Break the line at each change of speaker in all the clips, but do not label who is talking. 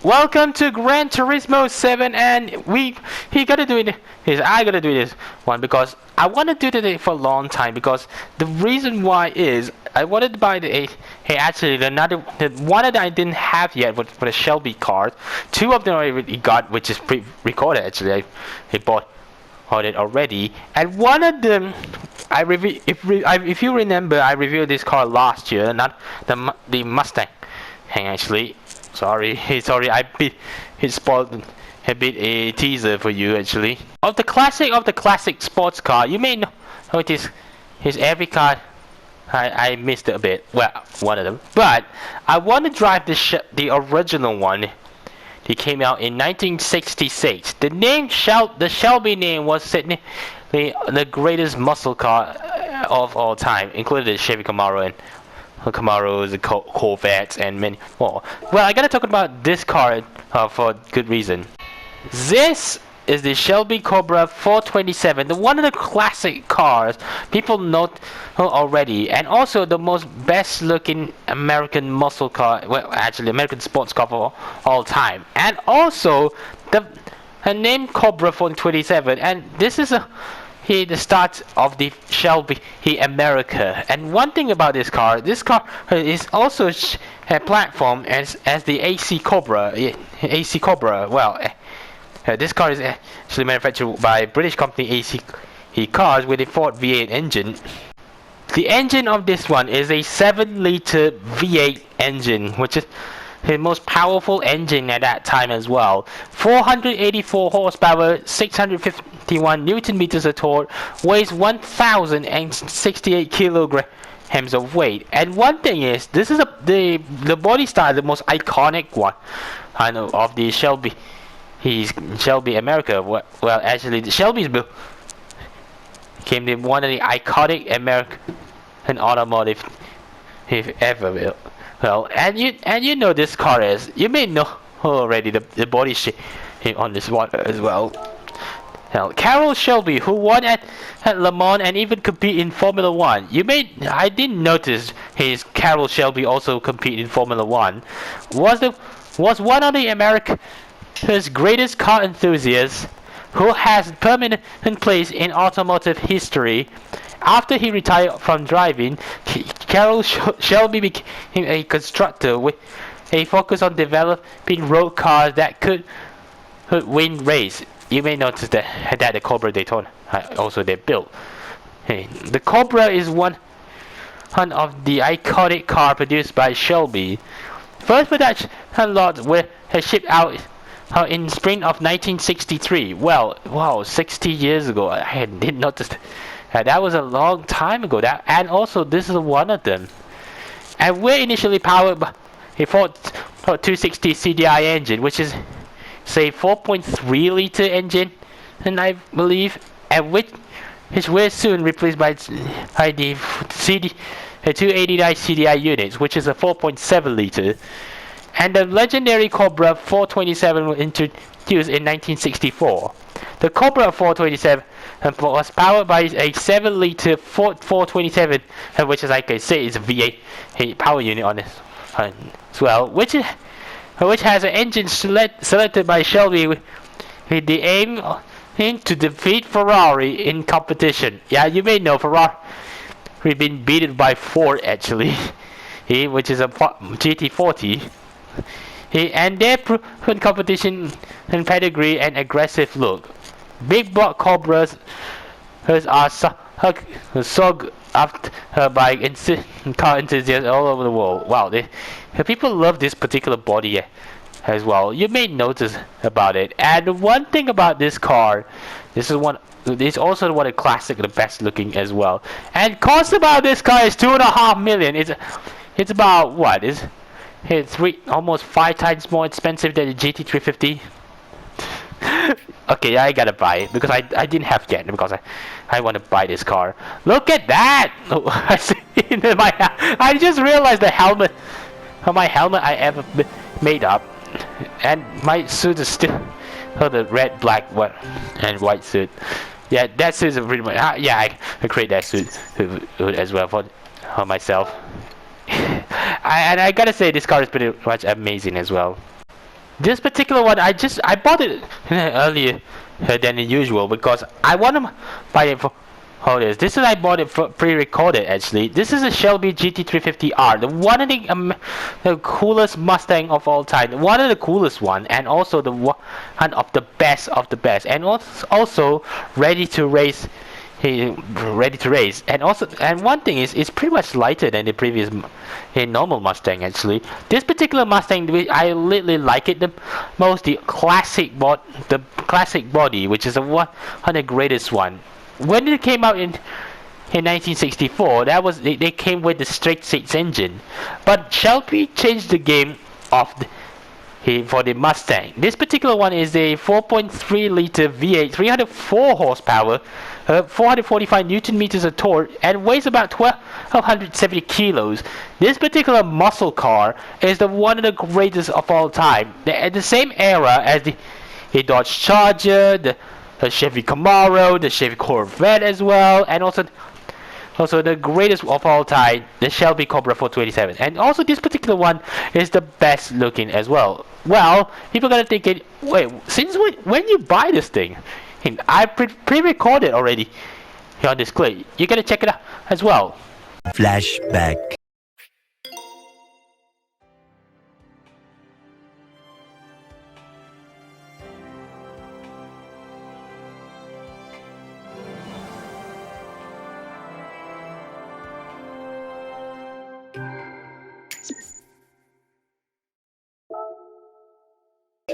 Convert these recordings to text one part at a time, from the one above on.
Welcome to Gran Turismo 7, and he gotta do it. I gotta do this one because I want to do it for a long time. Because the reason why is I wanted to buy actually the one that I didn't have yet for the Shelby cars. Two of them I already got, which is pre-recorded actually. I bought it already, and one of them I review. If you remember, I reviewed this car last year, not the Mustang. Actually. Sorry, he spoiled a bit a teaser for you actually. Of the classic sports car, you may know it is his every car. I missed it a bit. Well, one of them. But I want to drive the original one. It came out in 1966. The Shelby name was the greatest muscle car of all time, including the Chevy Camaro and Camaros, the Corvettes, and many more. Well, I gotta talk about this car for good reason. This is the Shelby Cobra 427, one of the classic cars people know already, and also the most best-looking American muscle car. Well, actually, American sports car for all time, and also her name Cobra 427, and this is the start of the Shelby America. And one thing about this car is also a platform as the AC Cobra. AC Cobra. Well, this car is actually manufactured by British company AC Cars with a Ford V8 engine. The engine of this one is a 7-liter V8 engine, which is the most powerful engine at that time as well. 484 horsepower, 651 Newton meters of torque, weighs 1,068 kilograms of weight. And one thing is, this is the body style, the most iconic one I know of the Shelby. Shelby America. Well, actually, the Shelby's built became one of the iconic American automotive ever built. Well, and you know this car is. You may know already the body shape on this one as well. Now, Carroll Shelby, who won at Le Mans and even compete in Formula One. I didn't notice his Carroll Shelby also compete in Formula One. Was one of the America's greatest car enthusiasts, who has permanent place in automotive history. After he retired from driving, Carroll Shelby became a constructor with a focus on developing road cars that could win races. You may notice that the Cobra Daytona also they built. The Cobra is one of the iconic car produced by Shelby. First production lots were shipped out in spring of 1963. Well, wow, 60 years ago. I didn't notice that. That was a long time ago. And also this is one of them. And we're initially powered by a Ford 260 CDI engine, which is say 4.3 liter engine, and I believe, and which were soon replaced by the 289 CDI units, which is a 4.7 liter. And the legendary Cobra 427 was introduced in 1964. The Cobra 427 was powered by a 7-liter Ford 427, which is, like I say, is a V8 power unit on this as well, which has an engine selected by Shelby with the aim to defeat Ferrari in competition. Yeah, you may know Ferrari we've been beaten by Ford actually, which is a GT40. And their proven competition and pedigree and aggressive look. Big block Cobras are sought after by car enthusiasts all over the world. Wow, people love this particular body as well. You may notice about it. And one thing about this car, this is also one of the classic, the best looking as well. And cost about this car is $2.5 million. It's about what is? It's almost 5 times more expensive than the GT350. Okay, I gotta buy it because I didn't have yet, because I want to buy this car. Look at that! Oh, I just realized the helmet, my helmet I ever made up, and my suit is still the red, black, and white suit. Yeah, that suit is pretty much. Yeah, I create that suit as well for myself. And I gotta say, this car is pretty much amazing as well. This particular one, I bought it earlier than usual because I want to buy it for. Oh, this is I bought it for pre-recorded actually. This is a Shelby GT350R, the coolest Mustang of all time, one of the coolest one, and also the one of the best, and also ready to race. Ready to race, and one thing is it's pretty much lighter than the previous normal Mustang actually. This particular Mustang, I literally like it the most. The classic body, which is one of the greatest one. When it came out in 1964, they came with the straight six engine, but Shelby changed the game of for the Mustang. This particular one is a 4.3 liter V8, 304 horsepower, 445 Newton meters of torque, and weighs about 1,270 kilos. This particular muscle car is one of the greatest of all time. At the same era as the Dodge Charger, the Chevy Camaro, the Chevy Corvette as well, and also the greatest of all time, the Shelby Cobra 427. And also this particular one is the best looking as well. Well, people are gonna think, wait, since when you buy this thing? And I pre-recorded already here on this clip. You gotta check it out as well.
Flashback.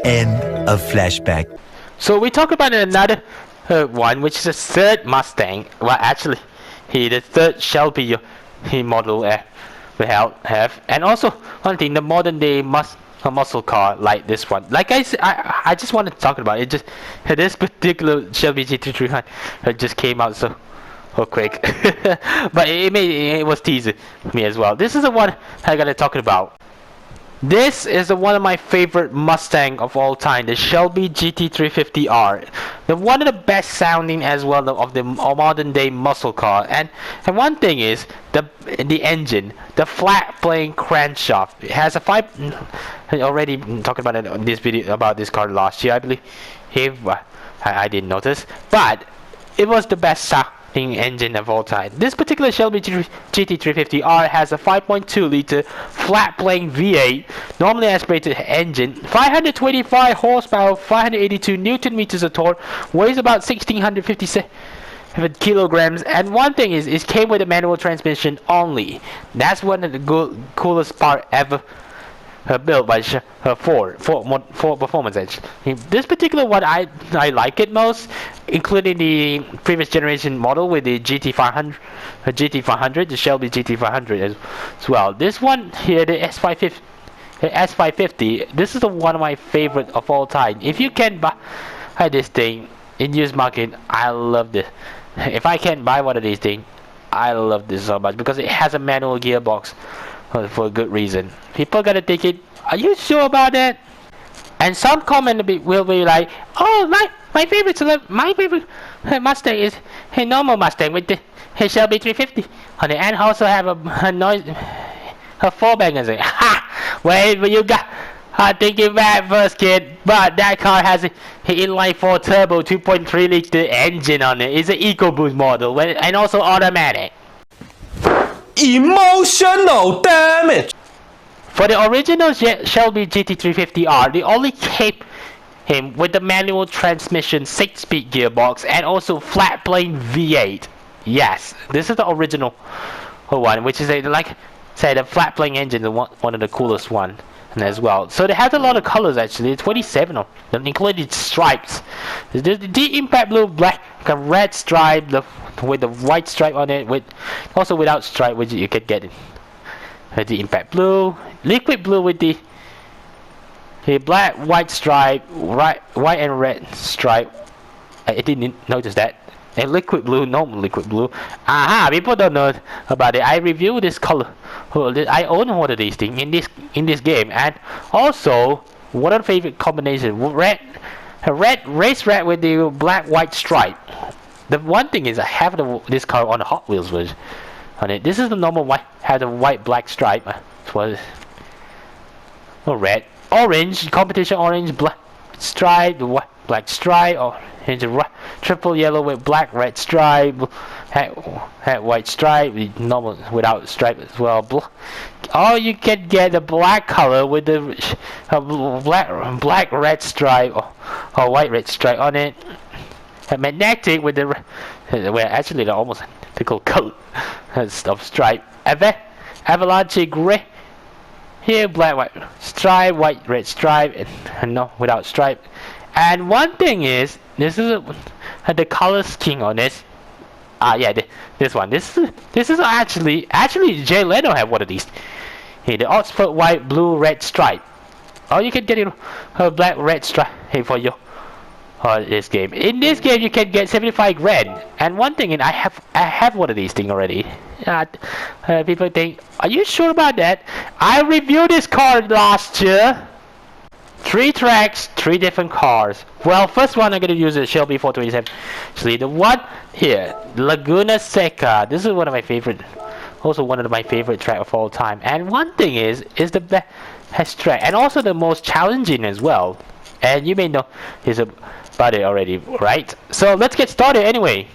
End of flashback.
So we talk about another one, which is a third Mustang. Well, actually, the third Shelby model we have, and also one thing, the modern day muscle car like this one. Like I said, I just want to talk about it. Just this particular Shelby GT300 just came out so quick, but it was teasing me as well. This is the one I gotta talk about. This is one of my favorite Mustang of all time, the Shelby GT350R. One of the best sounding as well of the modern day muscle car. And one thing is the engine, the flat plane crankshaft. It has a I already talked about it on this video about this car last year, I believe. I didn't notice, but it was the best sounding engine of all time. This particular Shelby GT350R has a 5.2 liter flat plane V8 normally aspirated engine, 525 horsepower, 582 Newton meters of torque, weighs about 1657 kilograms, and one thing is it came with a manual transmission only. That's one of the coolest part ever built by Ford Performance Edge. This particular one, I like it most, including the previous generation model with the GT500, the Shelby GT500 as well. This one here, the S550, this is one of my favorite of all time. If you can buy this thing in used market, I love this. If I can buy one of these things, I love this so much because it has a manual gearbox. For a good reason. People gotta take it. Are you sure about that? And some comment will be like, oh, my favorite Mustang is a normal Mustang with the Shelby 350 on it, and also have a four bangers. Ha! Wait, but you got. I think you back first, kid. But that car has an inline 4 turbo 2.3 liter engine on it. It's an EcoBoost model and also automatic.
Emotional damage.
For the original Shelby GT350R, they only came with the manual transmission 6-speed gearbox and also flat plane V8. Yes, this is the original one, which is like say the flat plane engine, one of the coolest one as well. So they have a lot of colors actually, 27 of them, including stripes. The impact blue, black, a red stripe, with the white stripe on it, also without stripe, which you can get it. The impact blue, liquid blue with the black, white stripe, white and red stripe. I didn't notice that. And liquid blue, normal liquid blue. Aha! People don't know about it. I reviewed this color. I own one of these things in this game, and also one of the favorite combination: race red with the black white stripe. The one thing is I have this car on the Hot Wheels version on it. This is the normal white, has a white black stripe. Well, red, orange, competition orange, black stripe, black stripe, orange, triple yellow with black, red stripe, had white stripe, normal without stripe as well. Or you can get the black color with the black red stripe or white red stripe on it. A magnetic with the well, actually they're almost typical coat of stripe. Avalanche gray. Here black white stripe, white red stripe, and no without stripe. And one thing is, this is the color scheme on this. Yeah, this one. This is actually Jay Leno have one of these. Here, the Oxford white, blue, red stripe. Or you can get it black, red stripe. Hey, for you. This game. In this game, you can get 75 grand. And one thing, and I have one of these things already. People think, are you sure about that? I reviewed this car last year. 3 tracks, 3 different cars. Well, first one I'm gonna use is Shelby 427. Actually, the one here, Laguna Seca. This is one of my favorite. Also one of my favorite track of all time. And one thing is the best track, and also the most challenging as well. And you may know about it already, right? So let's get started anyway.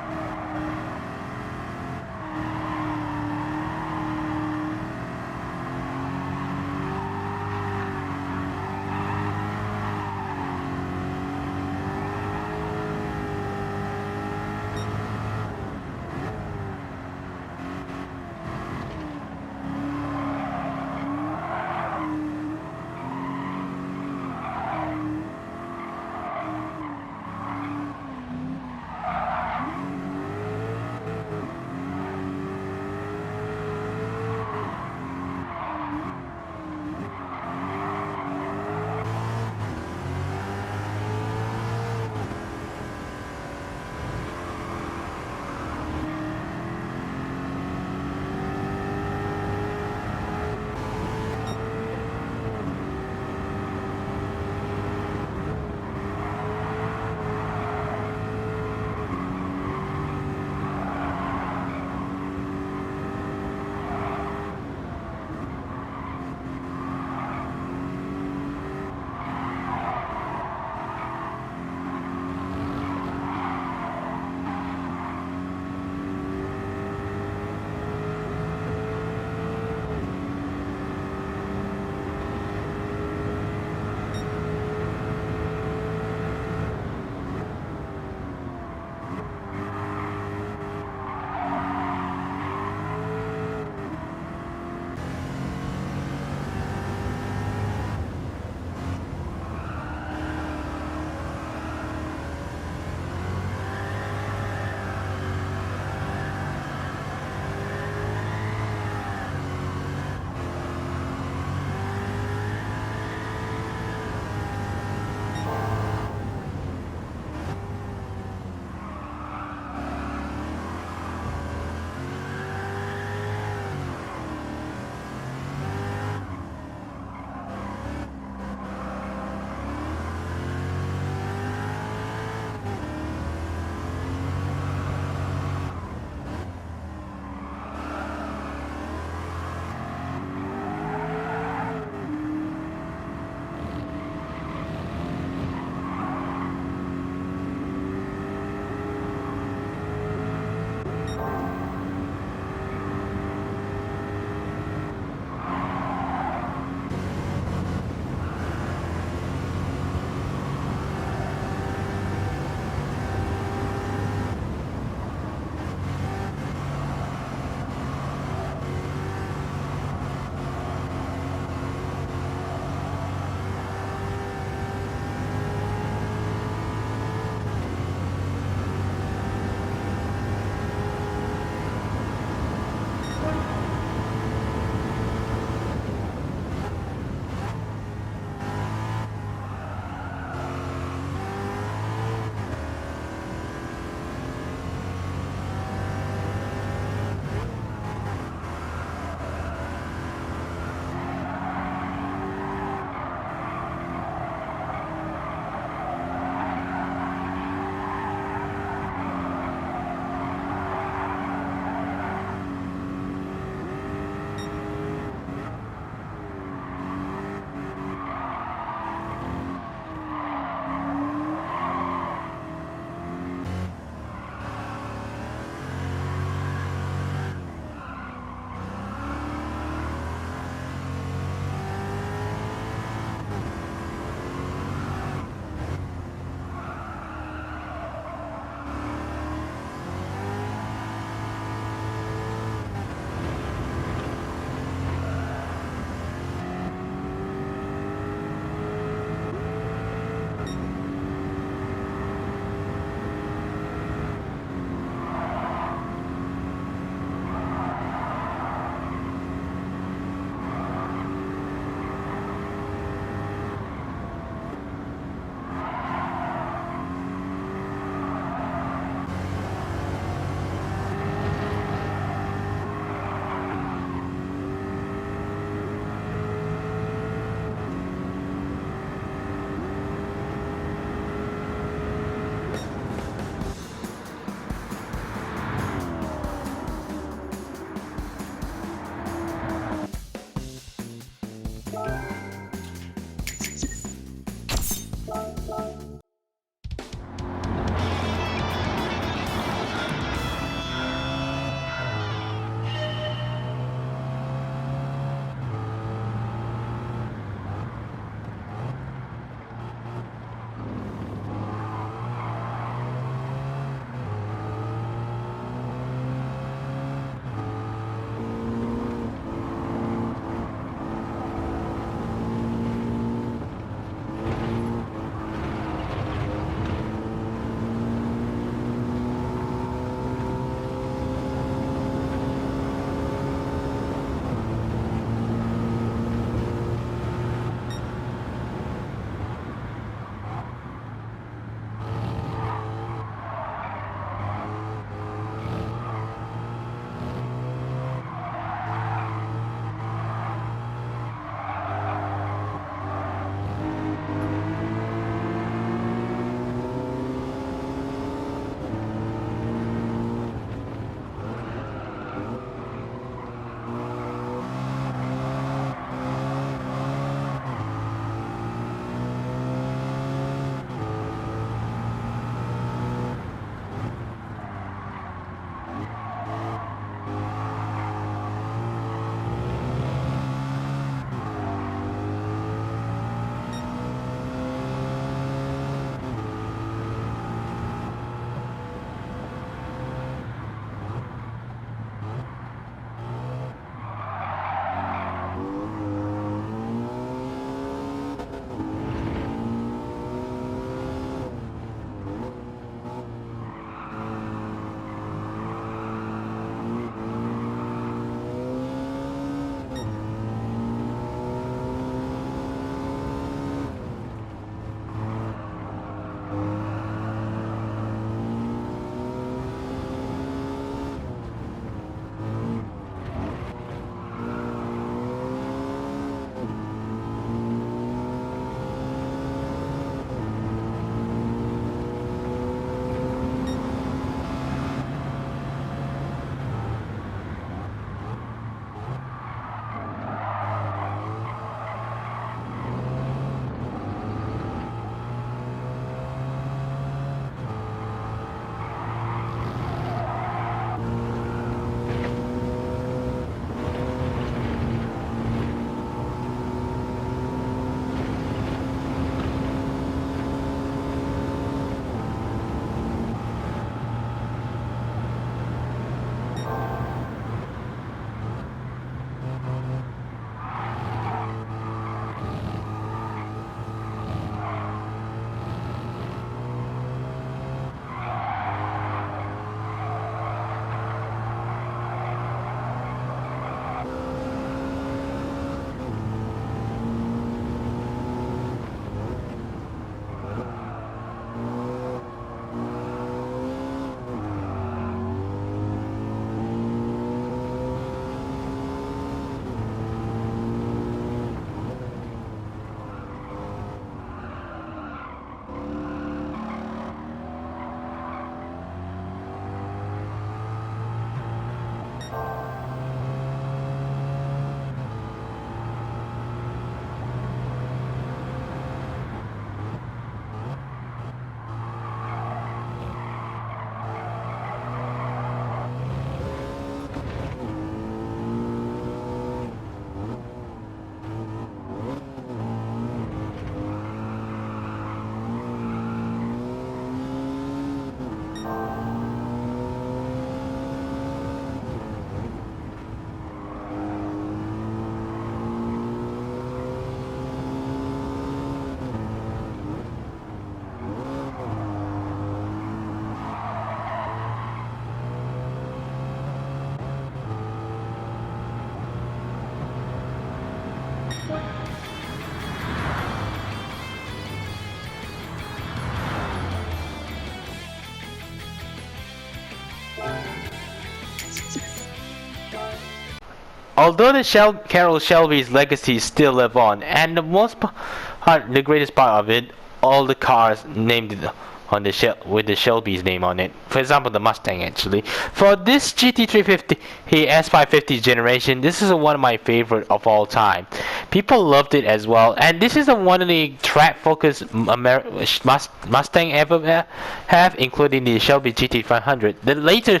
although Carroll Shelby's legacy still live on, and the greatest part of it, all the cars named on the with the Shelby's name on it. For example, the Mustang actually. For this GT350 S550 generation, this is one of my favorite of all time. People loved it as well, and this is one of the track-focused Mustang ever have, including the Shelby GT500. The later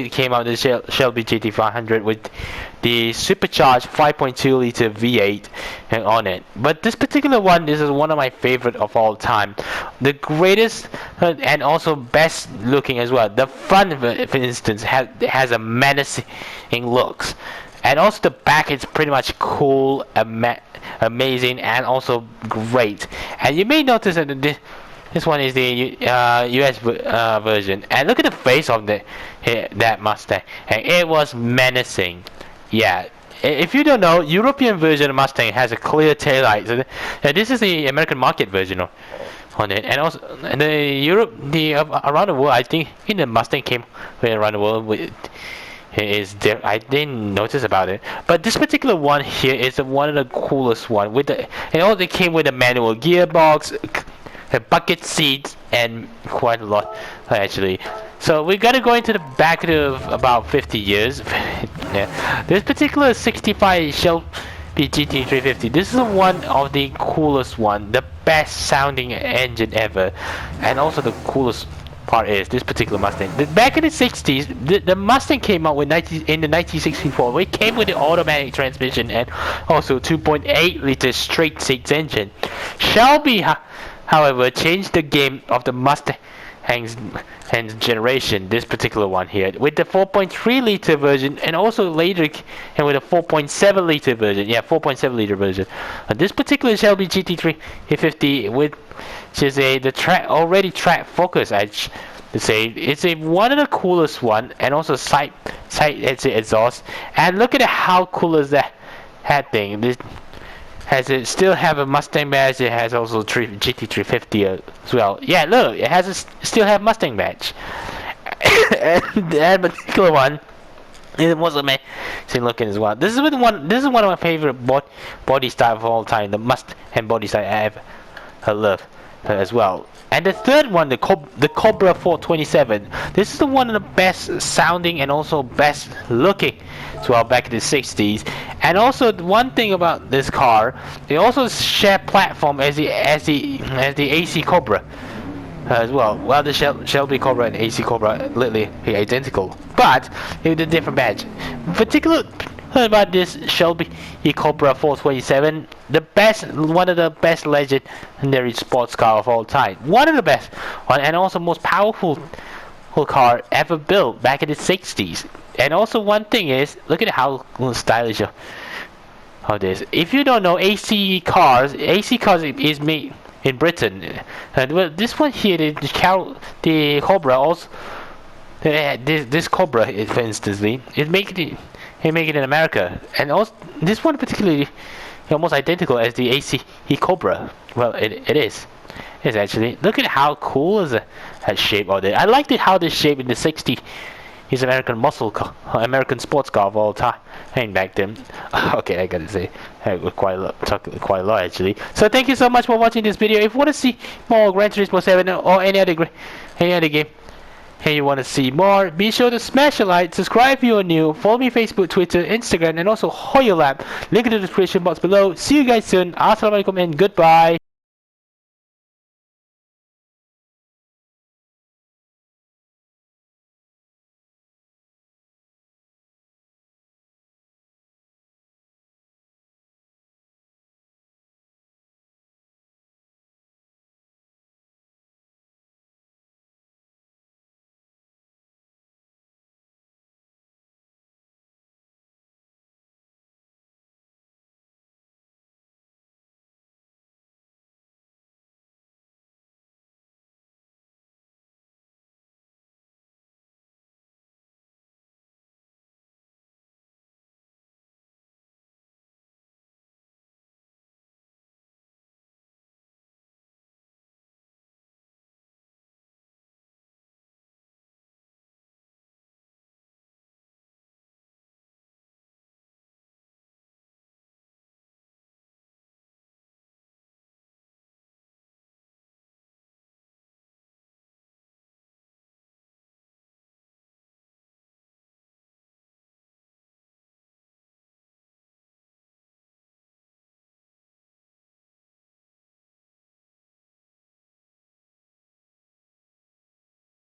came out the Shelby GT500 with the supercharged 5.2 liter V8 on it. But this particular one, this is one of my favorite of all time. The greatest and also best looking as well. The front, for instance, has a menacing looks, and also the back is pretty much cool, amazing, and also great. And you may notice that this one is the US version, and look at the face of that Mustang, and it was menacing. Yeah, if you don't know, European version of Mustang has a clear taillight. So this is the American market version on it, and also around the world, I think in the Mustang came around the world with I didn't notice about it, but this particular one here is one of the coolest one with it also came with a manual gearbox, a bucket seats, and quite a lot actually. So we gotta go into the back of about 50 years. Yeah. This particular 65 Shelby GT350, this is one of the coolest one, the best sounding engine ever, and also the coolest part is this particular Mustang. Back in the 60s, the Mustang came out in the 1964. It came with the automatic transmission and also 2.8 liter straight six engine. Shelby, however, changed the game of the Mustang's generation, this particular one here, with the 4.3 liter version, and also later and with a 4.7 liter version. Yeah, 4.7 liter version. This particular Shelby GT350 which is already track focus, I to say. It's one of the coolest one, and also side exhaust. And look at how cool is that thing. This has it still have a Mustang badge. It has also GT350 as well. Yeah, look, it has still have Mustang badge. And that particular one, it was amazing looking as well. This is one of my favorite body style of all time. The Mustang body style I ever love as well. And the third one, the Cobra 427. This is one of the best sounding and also best looking as well back in the 60s. And also one thing about this car, they also share platform as the AC Cobra as well. Well, the Shelby Cobra and AC Cobra literally identical, but with a different badge. Particular about this Shelby Cobra 427, one of the best legendary sports car of all time, one of the best one, and also most powerful car ever built back in the 60s. And also one thing is, look at how stylish of this. If you don't know, AC cars is made in Britain, and well, this one here, the Cobra also, this Cobra is, for instance, is made in America, and also this one particularly almost identical as the AC Cobra. Well, it is. It's actually, look at how cool is that shape of it. I liked it how this shape in the 60s is American muscle car, American sports car of all time. And back then, okay, I gotta say, quite a lot actually. So thank you so much for watching this video. If you want to see more Gran Turismo 7 or any other game, and you want to see more, be sure to smash a like, subscribe if you are new, follow me Facebook, Twitter, Instagram, and also Hoyo Lab. Link in the description box below. See you guys soon. Assalamualaikum and goodbye.